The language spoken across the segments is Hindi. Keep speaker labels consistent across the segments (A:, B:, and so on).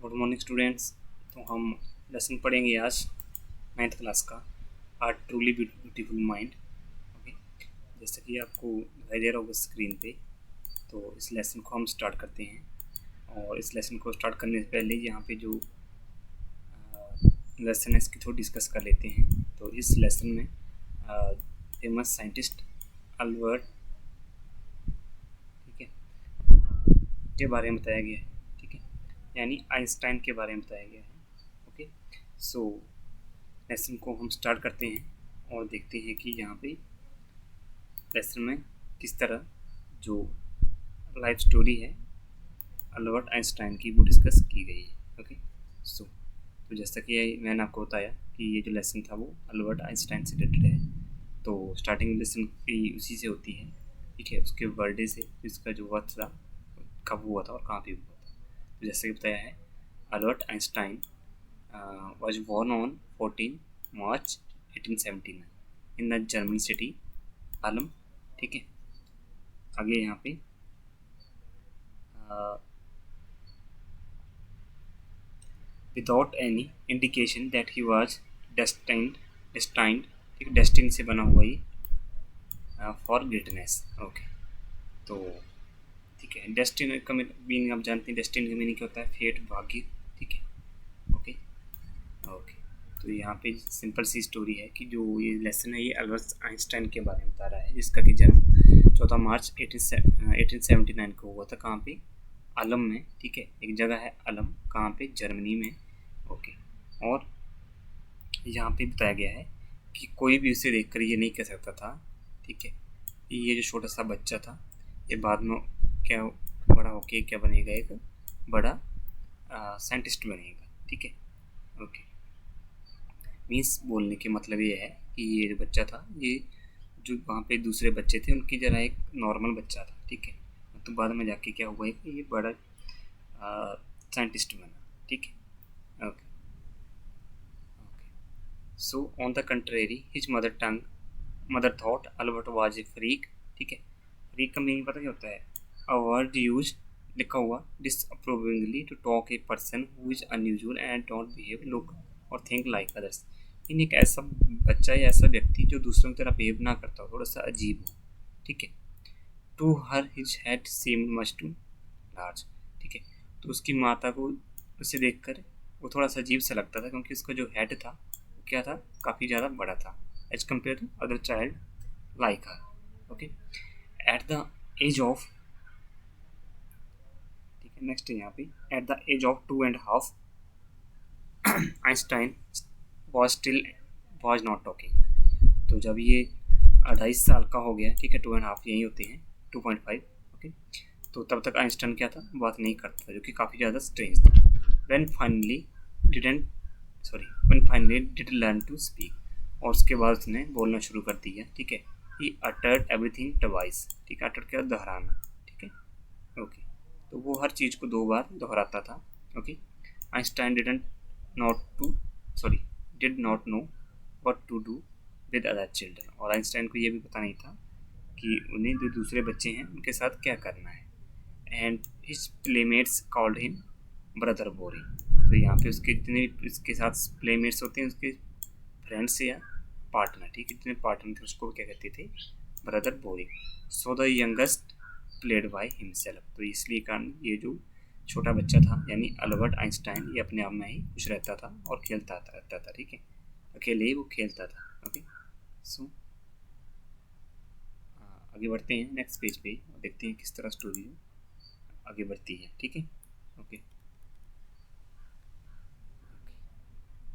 A: Good morning students. तो हम लेसन पढ़ेंगे आज 9th क्लास का are truly beautiful mind. Okay, जैसा कि आपको दिखाई दे रहा होगा स्क्रीन पे, तो इस लेसन को हम स्टार्ट करते हैं। और इस लेसन को स्टार्ट करने से पहले यहाँ पे जो लेसन है इसकी थोड़ी डिस्कस कर लेते हैं। तो इस लेसन में फेमस साइंटिस्ट अल्बर्ट, ठीक है, के बारे में बताया गया है, ठीक है, यानी आइंस्टाइन के बारे में बताया गया है। ओके, सो लेसन को हम स्टार्ट करते हैं और देखते हैं कि यहाँ पे लेसन में किस तरह जो लाइफ स्टोरी है अल्बर्ट आइंस्टाइन की वो डिस्कस की गई है। ओके, सो तो जैसा कि मैंने आपको बताया कि ये जो लेसन था वो अल्बर्ट आइंस्टाइन से रिलेटेड है। तो स्टार्टिंग लेसन की उसी से होती है, ठीक है, उसके बर्थडे से, इसका जो बर्थ था कब हुआ था और कहाँ पे हुआ था। तो जैसे कि बताया है, Albert Einstein was born on 14 March 1879 in the German city आलम, ठीक है। आगे यहाँ पे without any indication that he was destined, ठीक है, डेस्टिन से बना हुआ ये फॉर ग्रेटनेस। ओके, तो ठीक है, डेस्टिन का मीनिंग आप जानते हैं, डेस्टिन का मीनिंग क्या होता है, फेट, भाग्य, ठीक है। ओके ओके, तो यहाँ पे सिंपल सी स्टोरी है कि जो ये लेसन है ये अल्बर्ट आइंस्टाइन के बारे में बता रहा है, जिसका कि जन्म 14 मार्च 1879 को हुआ था। कहाँ पे? आलम में, ठीक है, एक जगह है आलम, कहाँ पे? जर्मनी में। ओके, और यहाँ पे बताया गया है कि कोई भी उसे देखकर ये नहीं कह सकता था, ठीक है, ये जो छोटा सा बच्चा था ये बाद में क्या बड़ा होके क्या बनेगा, एक बड़ा साइंटिस्ट बनेगा, ठीक है। ओके, मीन्स बोलने के मतलब ये है कि ये जो बच्चा था, ये जो वहाँ पे दूसरे बच्चे थे उनकी जरा एक नॉर्मल बच्चा था, ठीक है, तो बाद में जाके क्या हुआ है कि ये बड़ा साइंटिस्ट बना, ठीक है। Okay okay, so on the contrary his mother thought Albert was a freak, ठीक है। फ्रीक का मीनिंग पता क्या होता है? अ वर्ड यूज लिखा हुआ disapprovingly to talk a person who is unusual and don't behave, look और थिंक लाइक अदर्स। इन एक ऐसा बच्चा या ऐसा व्यक्ति जो दूसरों की तरह बिहेव ना करता हो, थोड़ा सा अजीब हो, ठीक है। To her his head seemed much too large, ठीक है। तो उसकी माता को उसे देखकर वो थोड़ा सा अजीब सा लगता था, क्योंकि उसका जो हेड था वो क्या था, काफ़ी ज़्यादा बड़ा था as compare to other child like her. Okay, at the age of, ठीक है, नेक्स्ट है यहाँ पे, at the age of 2.5 Einstein was not talking. तो जब ये 2.5 साल का हो गया, ठीक है, 2.5 यही होते हैं, 2.5। ओके, तो तब तक आइंस्टाइन क्या था, बात नहीं करता था, जो कि काफ़ी ज़्यादा स्ट्रेंज था। When finally did learn to speak, और उसके बाद उसने बोलना शुरू कर दिया, ठीक है। ही अटर्ड एवरीथिंग ट्वाइस, ठीक है, अटर क्या, दोहराना, ठीक है। ओके, तो वो हर चीज़ को 2 बार दोहराता था। Okay, Einstein did not know what to do with other children, और आइंस्टाइन को ये भी पता नहीं था कि उन्हें जो दूसरे बच्चे हैं उनके साथ क्या करना है। And his playmates called him brother बोरी। तो यहाँ पे उसके जितने उसके साथ प्लेमेट्स होते हैं, उसके फ्रेंड्स या पार्टनर, ठीक है, जितने पार्टनर थे उसको क्या कहते थे, ब्रदर बोरी। So the youngest played by himself, तो इसलिए कारण ये जो छोटा बच्चा था यानी अल्बर्ट आइंस्टाइन, ये अपने आप में ही खुश रहता था और खेलता रहता था, ठीक है, अकेले ही वो खेलता था। ओके, सो आगे बढ़ते हैं नेक्स्ट पेज पे और देखते हैं किस तरह स्टोरी आगे बढ़ती है, ठीक है। ओके,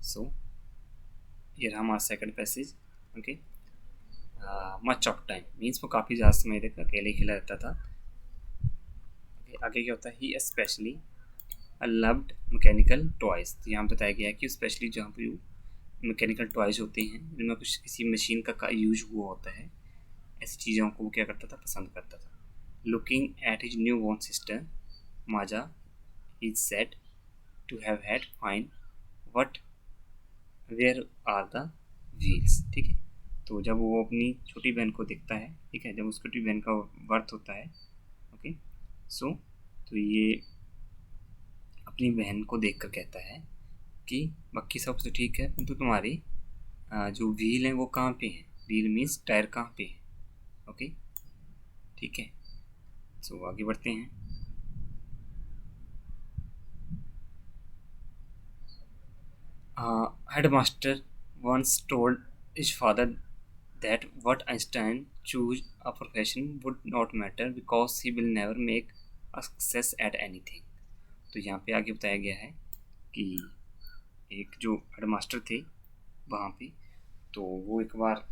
A: सो ये रहा हमारा second passage. Okay, much of time means वो काफ़ी ज़्यादा समय तक अकेले खेला रहता था। ओके, आगे क्या होता है, ही स्पेशली लव्ड मैकेनिकल टॉयज। तो यहाँ बताया गया है कि स्पेशली जहाँ पे मैकेनिकल टॉयज होते हैं जिनमें कुछ किसी मशीन का यूज हुआ होता है, ऐसी चीज़ों को वो क्या करता था, पसंद करता था। Looking at his new born sister Maja, he said to have had fine what where are the wheels, ठीक है। तो जब वो अपनी छोटी बहन को देखता है, ठीक है, जब उस छोटी बहन का बर्थ होता है, ओके, सो तो ये अपनी बहन को देखकर कहता है कि बाकी सब तो ठीक है, परंतु तुम्हारी जो व्हील है वो कहाँ पे है। व्हील मीन्स टायर कहाँ पे है। ओके, ठीक है। सो आगे बढ़ते हैं। Headmaster once told his father that what Einstein choose a profession would not matter because he will never make a success at anything। तो यहाँ पे आगे बताया गया है कि एक जो हेडमास्टर थे वहाँ पे, तो वो एक बार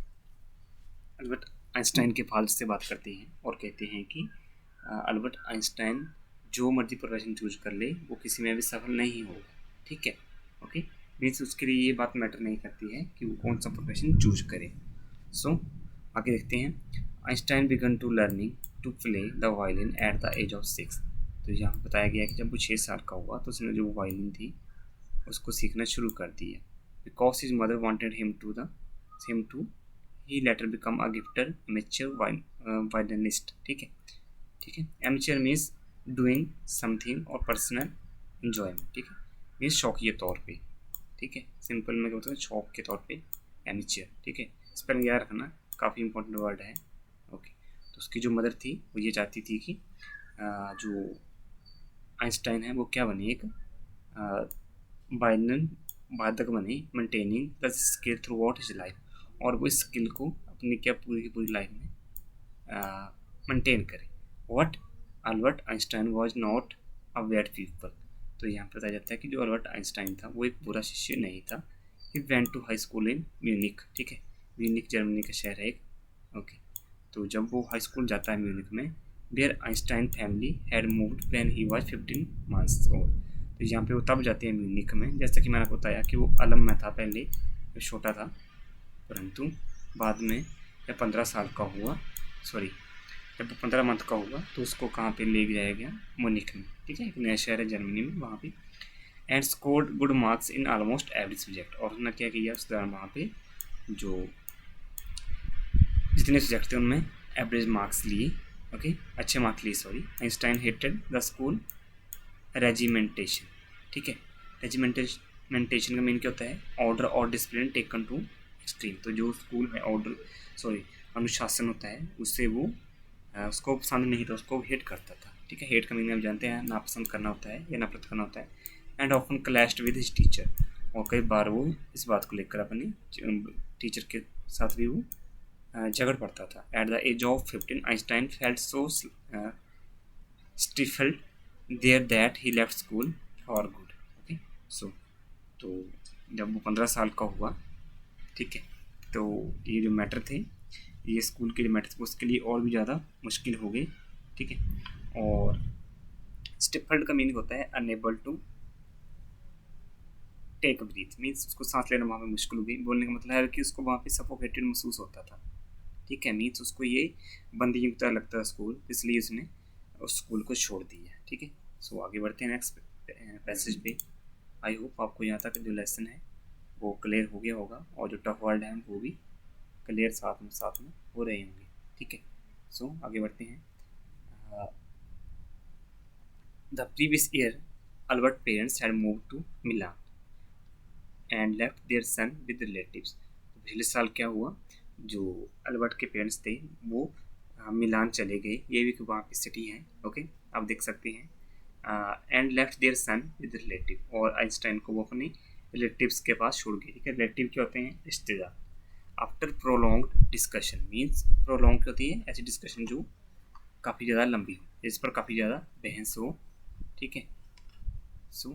A: अल्बर्ट आइंस्टाइन के फादर से बात करते हैं और कहते हैं कि अल्बर्ट आइंस्टाइन जो मर्जी प्रोफेशन चूज कर ले वो किसी में भी सफल नहीं होगा। ठीक है, ओके। मीन्स उसके लिए ये बात मैटर नहीं करती है कि वो कौन सा प्रोफेशन चूज करे। सो आगे देखते हैं। Einstein began to learning to play the violin at the age of 6। तो यहाँ बताया गया है कि जब वो 6 साल का हुआ तो उसने जो वायलिन थी उसको सीखना शुरू कर दिया। Because his mother wanted him to he later become a gifter amateur violinist. ठीक है, ठीक है। एमेच्योर मीन्स डूइंग समथिंग और पर्सनल इंजॉयमेंट। ठीक है, मीन्स शौकिया तौर पे। ठीक है, सिंपल में क्या होता है, शौक के तौर पे एमेच्योर। ठीक है, स्पेलिंग याद रखना, काफ़ी इंपॉर्टेंट वर्ड है। ओके, तो उसकी जो मदर थी वो ये चाहती थी कि जो आइंस्टाइन है वो क्या बने, एक वायलिन वादक बने, maintaining the skill through out his life, और वो इस स्किल को अपनी क्या पूरी की पूरी लाइफ में मेंटेन करे। What Albert Einstein was not a bad people. तो यहाँ पर बताया जाता है कि जो अल्बर्ट आइंस्टाइन था वो एक बुरा शिष्य नहीं था। He went to high school in Munich. ठीक है, म्यूनिक जर्मनी का शहर है एक। ओके, तो जब वो हाई स्कूल जाता है म्यूनिक में, where Einstein family had moved when he was 15 months old. तो यहाँ पे वो तब जाते हैं म्यूनिक में, जैसे कि मैंने आपको बताया कि वो अलम में था पहले, जो छोटा था, परंतु बाद में जब 15 साल का हुआ, सॉरी जब 15 मंथ का हुआ तो उसको कहाँ पे ले जाया गया, म्यूनिक में। ठीक है, एक नया शहर है जर्मनी में, वहाँ पे। And scored good marks in almost every subject. और उसने क्या किया उस दौरान वहाँ पे जो जितने सब्जेक्ट थे उनमें एवरेज मार्क्स लिए। ओके, अच्छे मार्क्स लिए, sorry. Einstein hated the school regimentation. ठीक है, रेजिमेंटेशन का मीन क्या होता है, ऑर्डर और डिसिप्लिन टेकन टू एक्सट्रीम। तो जो स्कूल में ऑर्डर, सॉरी अनुशासन होता है, उससे वो उसको पसंद नहीं था, उसको हेट करता था। ठीक है, हेट का मीनिंग आप जानते हैं, नापसंद करना होता है या नफरत करना होता है। And often clashed with his teacher. और कई बार वो इस बात को लेकर अपने टीचर के साथ भी वो झगड़ पड़ता था। At the age of 15 Einstein felt so stifled there that he left school for good. Okay, so तो जब वो 15 साल का हुआ, ठीक है, तो ये जो मैटर थे, ये स्कूल के जो मैटर थे उसके लिए और भी ज़्यादा मुश्किल हो गई। ठीक है, और स्टिफल्ड का मीनिंग होता है unable to take breath, means उसको सांस लेना वहाँ पे मुश्किल हो गई। बोलने का मतलब है कि उसको वहाँ पे सफोकेटेड महसूस होता था। ठीक है, मीन्स उसको ये बंदी युक्ता लगता है स्कूल, इसलिए उसने उस स्कूल को छोड़ दिया। ठीक है, सो आगे बढ़ते हैं नेक्स्ट पैसेज पे। आई होप आपको यहाँ तक जो लेसन है वो क्लियर हो गया होगा, और जो टफ वर्ड है वो भी क्लियर साथ में हो रहे होंगे। ठीक है, सो आगे बढ़ते हैं। The previous year Albert parents had move to Milan and left their son with relatives. पिछले साल क्या हुआ, जो अल्बर्ट के पेरेंट्स थे वो मिलान चले गए, ये भी वहाँ की सिटी है। ओके, आप देख सकते हैं। And left their son with relative, और आइंस्टाइन को वो अपने रिलेटिव्स के पास छोड़ गए। ठीक है, रिलेटिव क्या होते हैं, रिश्तेदार। After prolonged discussion, means prolong क्या होती है, ऐसी डिस्कशन जो काफ़ी ज़्यादा लंबी हो, जिस पर काफ़ी ज़्यादा बहस हो। ठीक है, सो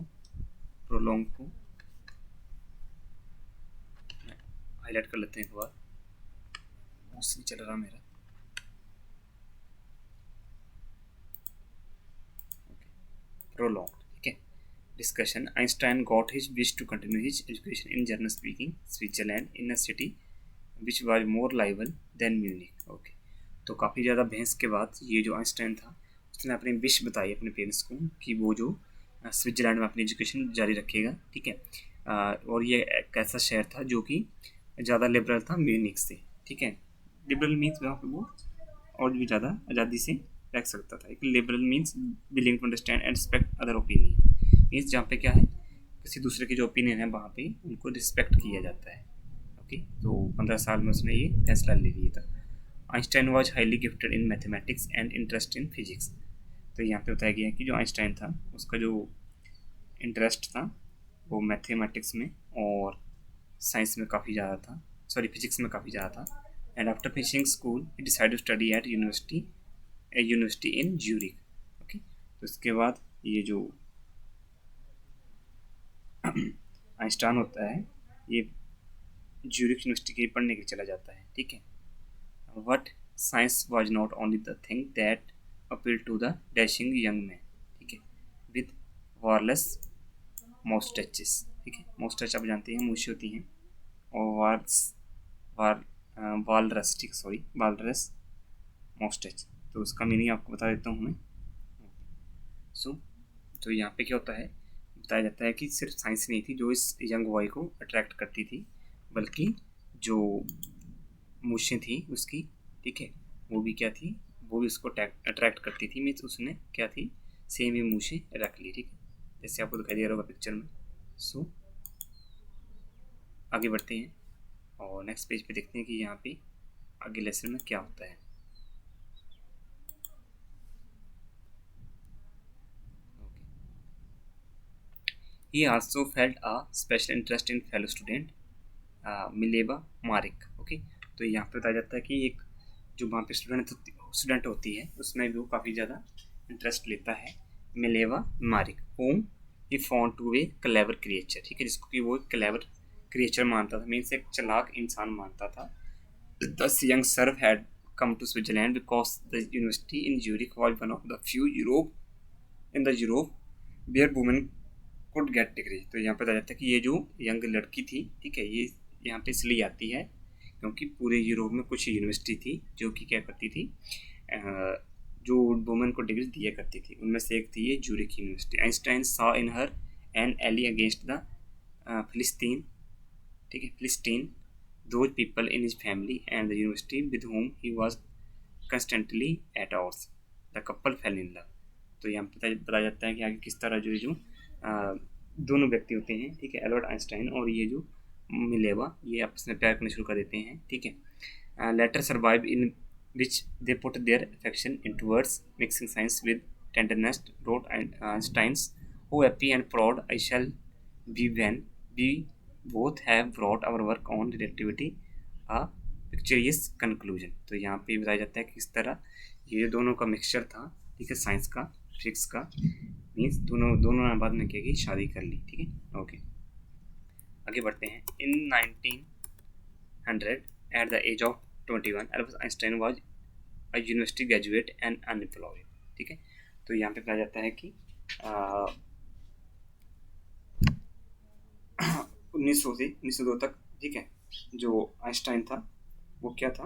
A: प्रोलॉन्ग को हाईलाइट कर लेते हैं एक बार, मोस्टली चल रहा मेरा। प्रोलॉन्ग, ठीक है, discussion. Einstein got his wish to continue his education in German speaking Switzerland in a city which was more liable than Munich. Okay, तो काफ़ी ज़्यादा बहस के बाद ये जो आइंस्टाइन था उसने अपनी विश बताई अपने पेरेंट्स को कि वो जो स्विट्जरलैंड में अपनी एजुकेशन जारी रखेगा। ठीक है, और ये एक ऐसा शहर था जो कि ज़्यादा लिबरल था म्यूनिक से। ठीक है, लिबरल मीन्स वहाँ पे वो और भी ज़्यादा आज़ादी से रख सकता था। एक liberal means willing to understand and respect other opinion. Means जहाँ पे क्या है, किसी दूसरे की जो ओपिनियन है वहाँ पे उनको रिस्पेक्ट किया जाता है। ओके, तो 15 साल में उसने ये फैसला ले लिया था। Einstein was highly gifted in mathematics and interest in physics. तो यहाँ पे बताया गया है कि जो आइंस्टाइन था उसका जो इंटरेस्ट था वो मैथमेटिक्स में और साइंस में काफ़ी ज़्यादा था, सॉरी फिजिक्स में काफ़ी ज़्यादा था। And after finishing school he decide to study at university in Zurich. Okay, तो इसके बाद ये जो आइंस्टाइन होता है ये ज्यूरिक यूनिवर्सिटी के पढ़ने के लिए चला जाता है। ठीक है, what science was not only the thing that appeal to the dashing young man. ठीक है, विद वायरलेस मॉस्टचेस। ठीक है, मॉस्टच आप जानते हैं मूछें होती हैं, और वार वालरस, ठीक सॉरी वालरस मॉस्टच। तो उसका मीनिंग आपको बता देता हूँ मैं। सो तो यहाँ पे क्या होता है, बताया जाता है कि सिर्फ साइंस नहीं थी जो इस यंग बॉय को अट्रैक्ट करती थी, बल्कि जो मूछें थी उसकी, ठीक है, वो भी क्या थी, वो भी उसको अट्रैक्ट करती थी। मीन्स उसने क्या थी, सेम ही मूछें रख ली। ठीक है, जैसे आपको दिखाई दे रहा होगा पिक्चर में। सो आगे बढ़ते हैं और नेक्स्ट पेज पे देखते हैं कि यहाँ पे आगे लेसन में क्या होता है। He also felt a special interest in fellow student Mileva Maric. Okay, तो यहाँ पे बताया जाता है कि एक जो वहाँ पे स्टूडेंट होती है उसमें भी वो काफ़ी ज़्यादा इंटरेस्ट लेता है, Mileva Maric, whom he found to a clever creature. ठीक है, जिसको कि वो एक क्लेवर क्रिएचर मानता था, मीन्स एक चालाक इंसान मानता था। Thus young sir had come to Switzerland because the university in Zurich was one of the few Europe where women could get degree। तो यहाँ पे बताया जाता है कि ये जो यंग लड़की थी, ठीक है, ये यहाँ पे इसलिए आती है क्योंकि पूरे यूरोप में कुछ यूनिवर्सिटी थी जो कि क्या करती थी, जो वुमेन को डिग्री दिया करती थी। उनमें से एक थी ये Zurich university. Einstein saw in her an ally against the Philistine, ठीक है, फिलिस्तीन, those people in his family and the university with whom he was constantly at odds. The couple fell in love। तो यहाँ बताया जाता है कि आगे किस तरह जो दोनों व्यक्ति होते हैं, ठीक है, एल्बर्ट आइंस्टाइन और ये जो मिलेवा, ये आपस में प्यार करना शुरू कर देते हैं। ठीक है, letter survive in which they put their affection in towards mixing science with tenderness, wrote Einstein's how happy and proud I shall be when we both have brought our work on relativity a picturesque conclusion। तो यहाँ पे बताया जाता है कि किस तरह ये दोनों का मिक्सचर था, ठीक है, साइंस का फिजिक्स का, मीन्स दोनों ने बाद में क्या की, शादी कर ली। ठीक है, ओके, आगे बढ़ते हैं। In 1900 at the age of 21 Albert Einstein was a university graduate and unemployed. ठीक है, तो यहाँ पे बताया जाता है कि 1900 से 1902 तक, ठीक है, जो आइंस्टाइन था वो क्या था,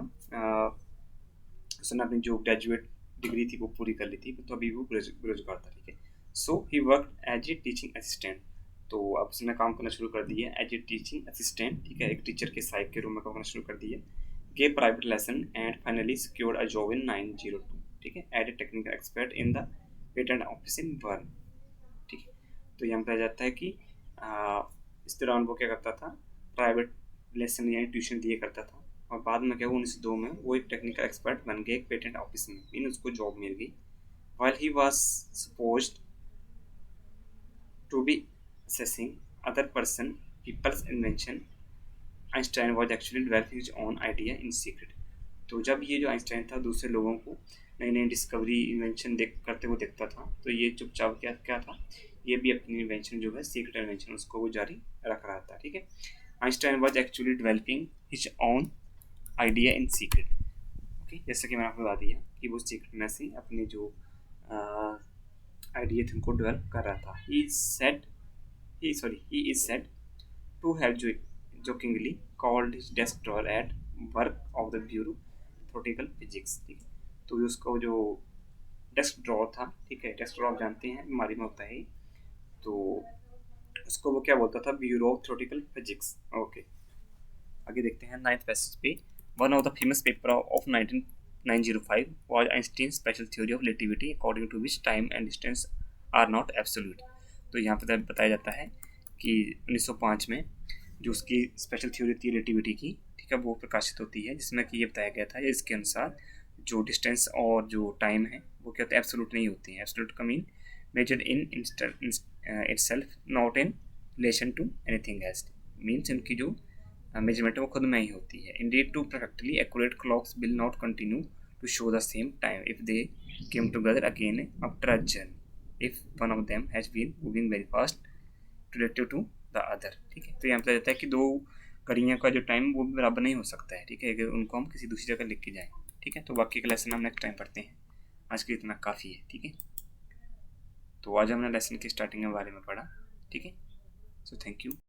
A: उसने अपनी जो ग्रेजुएट डिग्री थी वो पूरी कर ली थी, तो अभी वो बेरोजगार था। ठीक है, so he work as a teaching assistant. तो अब उसने काम करना शुरू कर दिया एज ए टीचिंग असिस्टेंट, ठीक है, एक टीचर के सहायक के रूप में काम करना शुरू कर दिया। Gave private lesson and finally secured a job in 1902। ठीक है, as a technical expert in the patent office in Bern. ठीक है, तो यहाँ बताया जाता है कि इस दौरान वो क्या करता था, प्राइवेट लेसन यानी ट्यूशन दिया करता था, और बाद में क्या हुआ 1902 में वो एक टेक्निकल एक्सपर्ट बन गया एक पेटेंट ऑफिस में, मीन उसको जॉब मिल गई। While he was supposed to be assessing other person people's invention, Einstein was actually developing his own idea in secret. तो जब ये जो आइंस्टाइन था दूसरे लोगों को नई नई डिस्कवरी इन्वेंशन करते हुए देखता था, तो ये चुपचाप क्या था, ये भी अपनी इन्वेंशन जो है सीक्रेट इन्वेंशन उसको वो जारी रख रहा था। ठीक है, Einstein was actually developing his own idea in secret. Okay, जैसे कि मैंने आपको बता दिया कि वो सीक्रेट में से अपने जो आइडिया थे उनको डेवलप कर रहा था। He is said to have jokingly called his desk drawer at work of the bureau theoretical physics। ठीक है, तो उसका जो डेस्क ड्रॉर था, ठीक है, डेस्क ड्रॉर आप जानते हैं बीमारी में होता है, तो उसको वो क्या बोलता था, bureau of theoretical physics. Okay, आगे देखते हैं 9th पैसेज पे। One of the famous paper of 1905 was Einstein's special theory of relativity according to which time and distance are not absolute। तो यहाँ पर बताया जाता है कि 1905 में जो उसकी स्पेशल थ्योरी थी रिलेटिविटी की, ठीक है, वो प्रकाशित होती है, जिसमें कि ये बताया गया था इसके अनुसार जो डिस्टेंस और जो टाइम है वो क्या होता है, एब्सोल्यूट नहीं होती है। एब्सोल्यूट का mean measured in itself, not in relation to anything else, means इनकी जो मेजरमेंट है वो खुद में ही होती है। Indeed two perfectly accurate clocks will not continue to show the same time if they came together again after a journey, if one of them has been moving very fast relative to the other. ठीक है, तो यहाँ बताया जाता है कि दो घड़ियों का जो टाइम वो भी बराबर नहीं हो सकता है। ठीक है, अगर उनको हम किसी दूसरी जगह लिख के जाएं। ठीक है, तो बाकी का लेसन हम नेक्स्ट टाइम पढ़ते हैं, आज के इतना काफ़ी है। ठीक है, तो आज हमने लेसन की स्टार्टिंग के बारे में पढ़ा। ठीक है, सो थैंक यू।